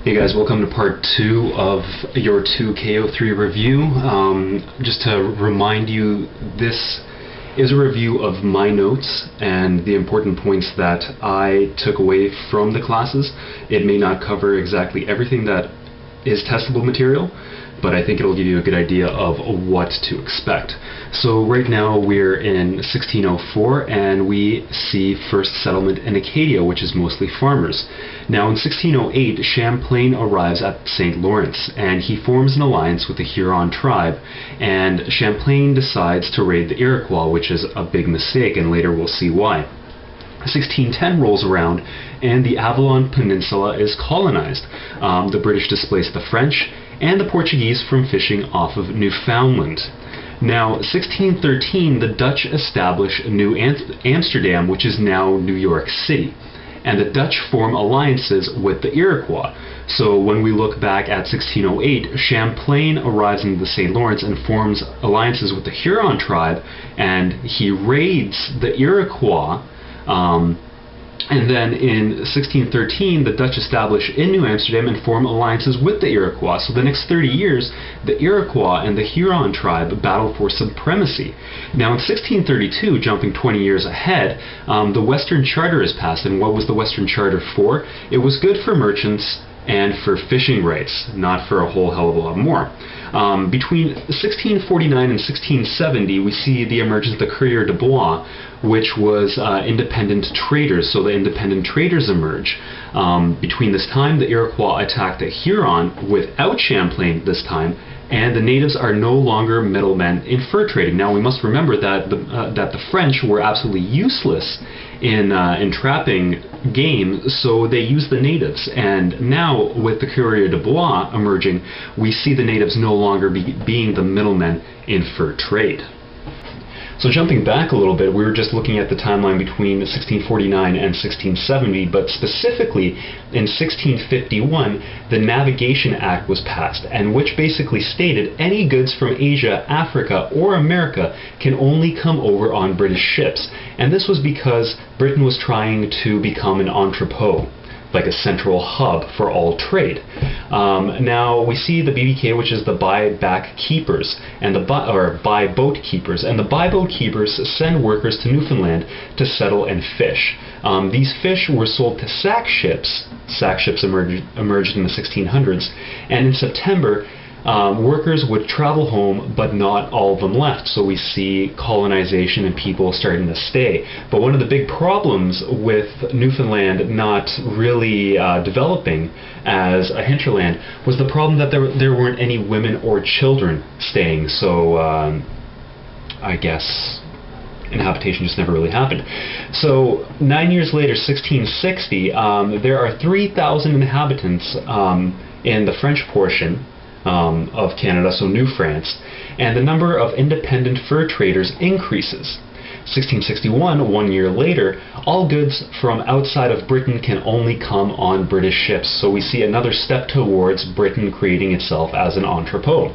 Hey guys, welcome to part 2 of your Econ2K03 review. Just to remind you, this is a review of my notes and the important points that I took away from the classes. It may not cover exactly everything that is testable material, but I think it'll give you a good idea of what to expect. So right now we're in 1604 and we see first settlement in Acadia, which is mostly farmers. Now in 1608, Champlain arrives at St. Lawrence and he forms an alliance with the Huron tribe, and Champlain decides to raid the Iroquois, which is a big mistake, and later we'll see why. 1610 rolls around and the Avalon Peninsula is colonized. The British displace the French and the Portuguese from fishing off of Newfoundland. Now, 1613, the Dutch establish New Amsterdam, which is now New York City, and the Dutch form alliances with the Iroquois. So when we look back at 1608, Champlain arrives in the St. Lawrence and forms alliances with the Huron tribe, and he raids the Iroquois. And then in 1613, the Dutch establish in New Amsterdam and form alliances with the Iroquois. So the next 30 years, the Iroquois and the Huron tribe battle for supremacy. Now in 1632, jumping 20 years ahead, the Western Charter is passed. And what was the Western Charter for? It was good for merchants and for fishing rights, not for a whole hell of a lot more. Between 1649 and 1670, we see the emergence of the Coureurs de Bois, which was independent traders. So the independent traders emerge. Between this time, the Iroquois attack the Huron without Champlain this time, and the natives are no longer middlemen in fur trading. Now we must remember that the French were absolutely useless in trapping game, so they used the natives. And now with the Coureurs de Bois emerging, we see the natives no longer being the middlemen in fur trade. So jumping back a little bit, we were just looking at the timeline between 1649 and 1670, but specifically in 1651, the Navigation Act was passed, and which basically stated any goods from Asia, Africa, or America can only come over on British ships. And this was because Britain was trying to become an entrepot, like a central hub for all trade. Now we see the BBK, which is the buy-back keepers, and the buy-boat keepers, and the buy-boat keepers send workers to Newfoundland to settle and fish. These fish were sold to sack ships. Sack ships emerged in the 1600s, and in September, workers would travel home, but not all of them left. So we see colonization and people starting to stay. But one of the big problems with Newfoundland not really developing as a hinterland was the problem that there weren't any women or children staying. So I guess inhabitation just never really happened. So 9 years later, 1660, there are 3,000 inhabitants in the French portion of Canada, so New France, and the number of independent fur traders increases. 1661, 1 year later, all goods from outside of Britain can only come on British ships. So we see another step towards Britain creating itself as an entrepot.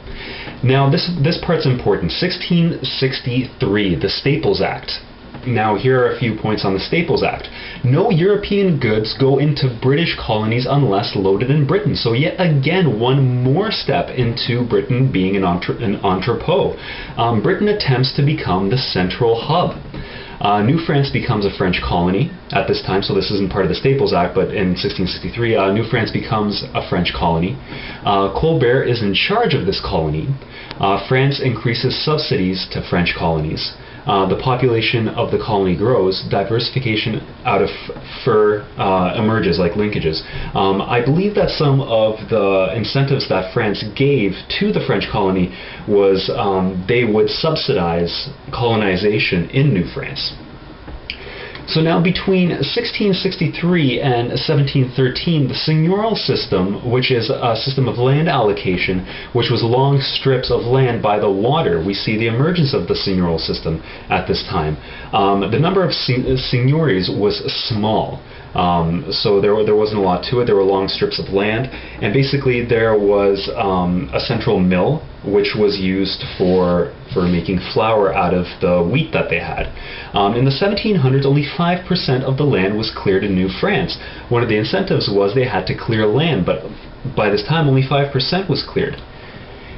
Now this part's important. 1663, the Staples Act. Now here are a few points on the Staples Act. No European goods go into British colonies unless loaded in Britain. So yet again, one more step into Britain being an entrepot. Britain attempts to become the central hub. New France becomes a French colony at this time, so this isn't part of the Staples Act, but in 1663, New France becomes a French colony. Colbert is in charge of this colony. France increases subsidies to French colonies. The population of the colony grows, diversification out of fur emerges, like linkages. I believe that some of the incentives that France gave to the French colony was they would subsidize colonization in New France. So now between 1663 and 1713, the seigneurial system, which is a system of land allocation, which was long strips of land by the water, we see the emergence of the seigneurial system at this time. The number of seigneuries was small. So there wasn't a lot to it. There were long strips of land, and basically there was a central mill which was used for making flour out of the wheat that they had. In the 1700s, only 5% of the land was cleared in New France. One of the incentives was they had to clear land, but by this time only 5% was cleared.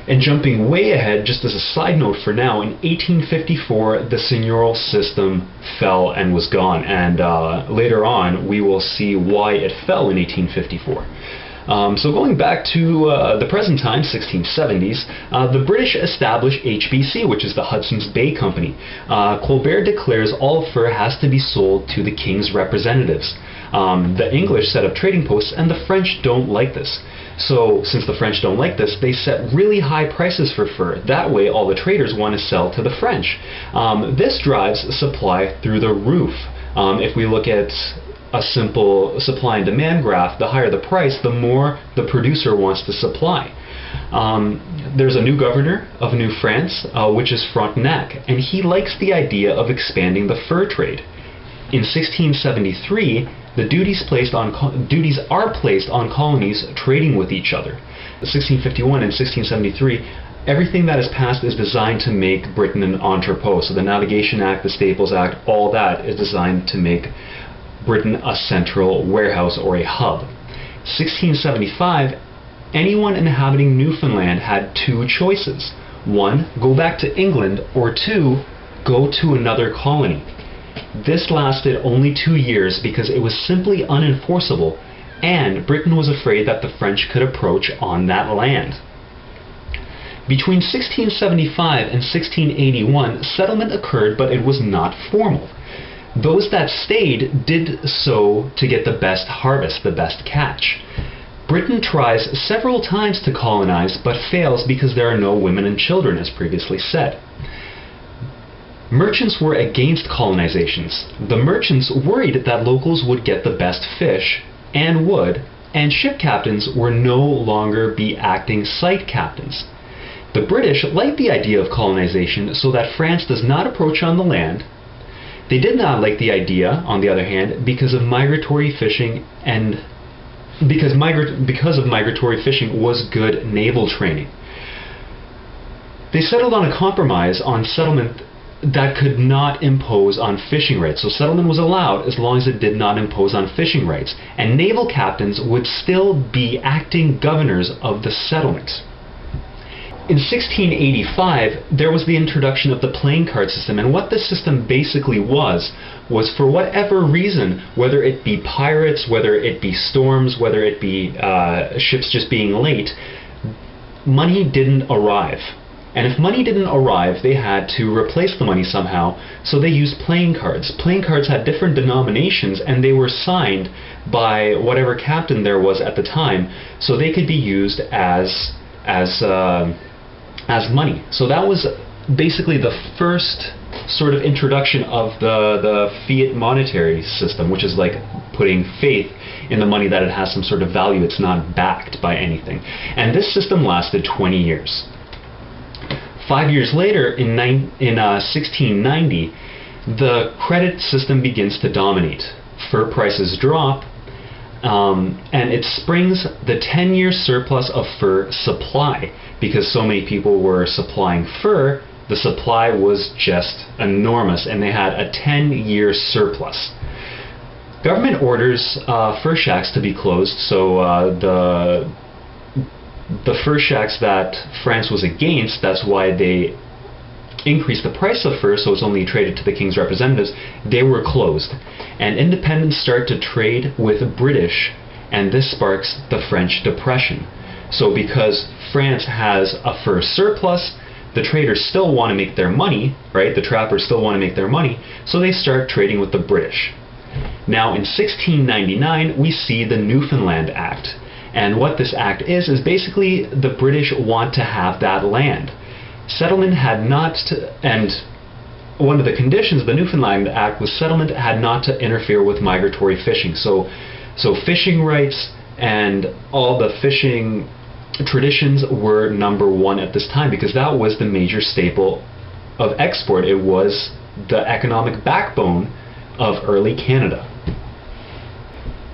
And jumping way ahead, just as a side note for now, in 1854 the seigneurial system fell and was gone, and later on we will see why it fell in 1854. So going back to the present time, 1670s, the British established HBC, which is the Hudson's Bay Company. Colbert declares all fur has to be sold to the king's representatives. The English set up trading posts, and the French don't like this. So, since the French don't like this, they set really high prices for fur. That way, all the traders want to sell to the French. This drives supply through the roof. If we look at a simple supply and demand graph, the higher the price, the more the producer wants to supply. There's a new governor of New France, which is Frontenac, and he likes the idea of expanding the fur trade. In 1673, the duties are placed on colonies trading with each other. 1651 and 1673, everything that is passed is designed to make Britain an entrepot. So the Navigation Act, the Staples Act, all that is designed to make Britain a central warehouse or a hub. 1675, anyone inhabiting Newfoundland had two choices. One, go back to England, or two, go to another colony. This lasted only 2 years because it was simply unenforceable, and Britain was afraid that the French could approach on that land. Between 1675 and 1681, settlement occurred, but it was not formal. Those that stayed did so to get the best harvest, the best catch. Britain tries several times to colonize, but fails because there are no women and children, as previously said. Merchants were against colonizations. The merchants worried that locals would get the best fish, and would, and ship captains were no longer be acting site captains. The British liked the idea of colonization so that France does not approach on the land. They did not like the idea, on the other hand, because of migratory fishing, and because of migratory fishing was good naval training. They settled on a compromise on settlement that could not impose on fishing rights. So settlement was allowed as long as it did not impose on fishing rights. And naval captains would still be acting governors of the settlement. In 1685, there was the introduction of the playing card system, and what this system basically was for whatever reason, whether it be pirates, whether it be storms, whether it be ships just being late, money didn't arrive. And if money didn't arrive, they had to replace the money somehow, so they used playing cards. Playing cards had different denominations, and they were signed by whatever captain there was at the time, so they could be used as money. So that was basically the first sort of introduction of the fiat monetary system, which is like putting faith in the money that it has some sort of value. It's not backed by anything. And this system lasted 20 years. 5 years later, in 1690, the credit system begins to dominate. Fur prices drop, and it springs the 10-year surplus of fur supply. Because so many people were supplying fur, the supply was just enormous, and they had a 10-year surplus. Government orders fur shacks to be closed, so the fur shacks that France was against, that's why they increased the price of fur, so it's only traded to the king's representatives, they were closed. And independents start to trade with British, and this sparks the French Depression. So because France has a fur surplus, the traders still want to make their money, right? The trappers still want to make their money, so they start trading with the British. Now in 1699, we see the Newfoundland Act. And what this act is basically the British want to have that land. Settlement had not to, and one of the conditions of the Newfoundland Act was settlement had not to interfere with migratory fishing. So fishing rights and all the fishing traditions were number one at this time, because that was the major staple of export. It was the economic backbone of early Canada.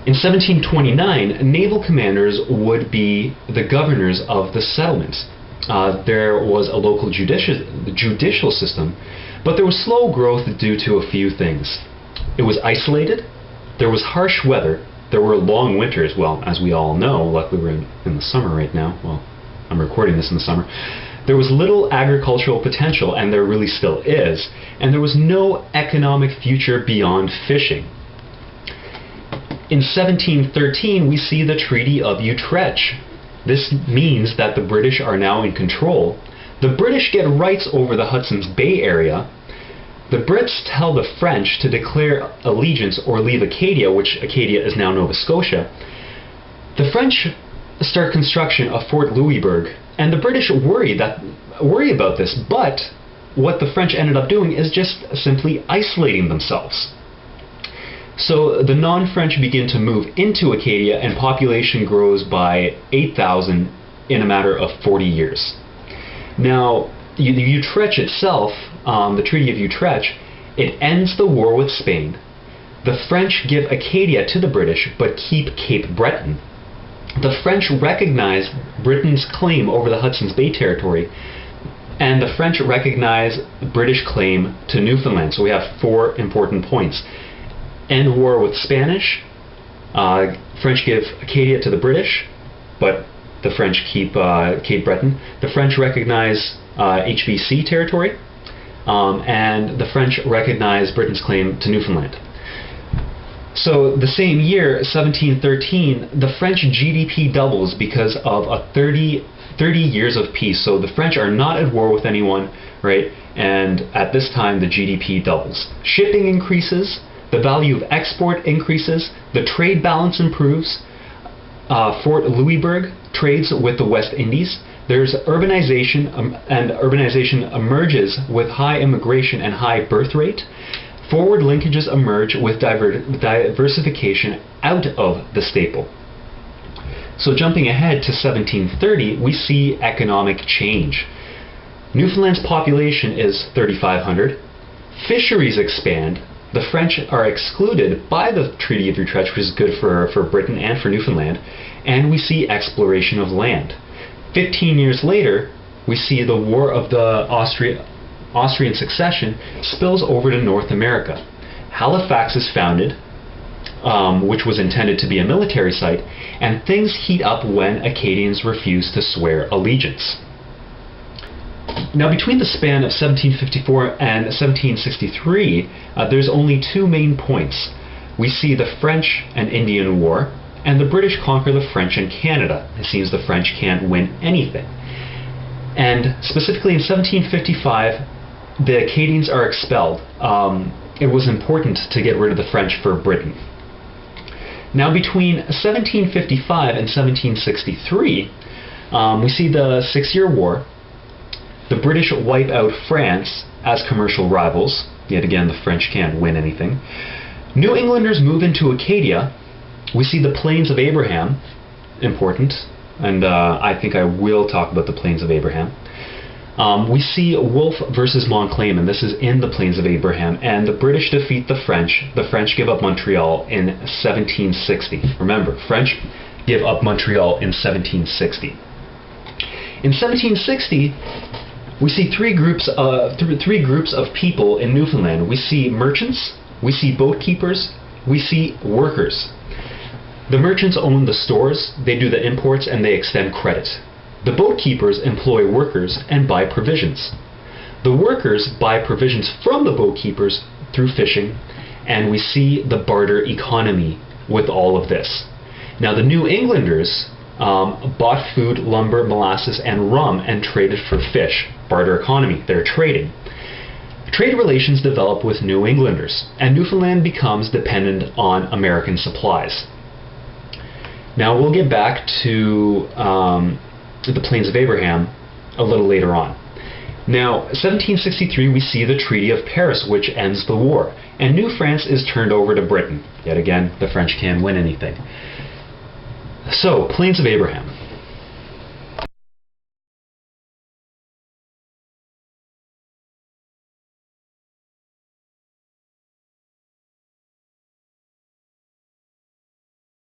In 1729, naval commanders would be the governors of the settlements. There was a local judicial system, but there was slow growth due to a few things. It was isolated, there was harsh weather, There were long winters. Well, as we all know, luckily we're in the summer right now. Well, I'm recording this in the summer. There was little agricultural potential, and there really still is, and there was no economic future beyond fishing. In 1713, we see the Treaty of Utrecht. This means that the British are now in control. The British get rights over the Hudson's Bay area. The Brits tell the French to declare allegiance or leave Acadia, which Acadia is now Nova Scotia. The French start construction of Fort Louisbourg, and the British worry about this, but what the French ended up doing is just simply isolating themselves. So the non-French begin to move into Acadia, and population grows by 8,000 in a matter of 40 years. Now, Utrecht itself, the Treaty of Utrecht, it ends the war with Spain. The French give Acadia to the British, but keep Cape Breton. The French recognize Britain's claim over the Hudson's Bay territory, and the French recognize British claim to Newfoundland. So we have 4 important points. End war with Spanish. French give Acadia to the British, but the French keep Cape Breton. The French recognize HBC territory, and the French recognize Britain's claim to Newfoundland. So the same year, 1713, the French GDP doubles because of a 30 years of peace. So the French are not at war with anyone, right? And at this time, the GDP doubles. Shipping increases, the value of export increases, the trade balance improves. Fort Louisbourg trades with the West Indies. There's urbanization, and urbanization emerges with high immigration and high birth rate. Forward linkages emerge with diversification out of the staple. So jumping ahead to 1730, we see economic change. Newfoundland's population is 3,500. Fisheries expand. The French are excluded by the Treaty of Utrecht, which is good for Britain and for Newfoundland, and we see exploration of land. 15 years later, we see the War of the Austrian Succession spills over to North America. Halifax is founded, which was intended to be a military site, and things heat up when Acadians refuse to swear allegiance. Now, between the span of 1754 and 1763, there's only 2 main points. We see the French and Indian War, and the British conquer the French in Canada. It seems the French can't win anything. And specifically in 1755, the Acadians are expelled. It was important to get rid of the French for Britain. Now, between 1755 and 1763, we see the 6-Year War. The British wipe out France as commercial rivals. Yet again, the French can't win anything. New Englanders move into Acadia. We see the Plains of Abraham, important, and I think I will talk about the Plains of Abraham. We see Wolfe versus Montclair, and this is in the Plains of Abraham, and the British defeat the French. The French give up Montreal in 1760. Remember, French give up Montreal in 1760. In 1760, we see three groups of people in Newfoundland. We see merchants, we see boat keepers, we see workers. The merchants own the stores, they do the imports, and they extend credit. The boat keepers employ workers and buy provisions. The workers buy provisions from the boat keepers through fishing, and we see the barter economy with all of this. Now, the New Englanders bought food, lumber, molasses, and rum and traded for fish. Barter economy, they're trading. Trade relations develop with New Englanders, and Newfoundland becomes dependent on American supplies. Now, we'll get back to the Plains of Abraham a little later on. Now, 1763, we see the Treaty of Paris, which ends the war, and New France is turned over to Britain. Yet again, the French can't win anything. So, Plains of Abraham.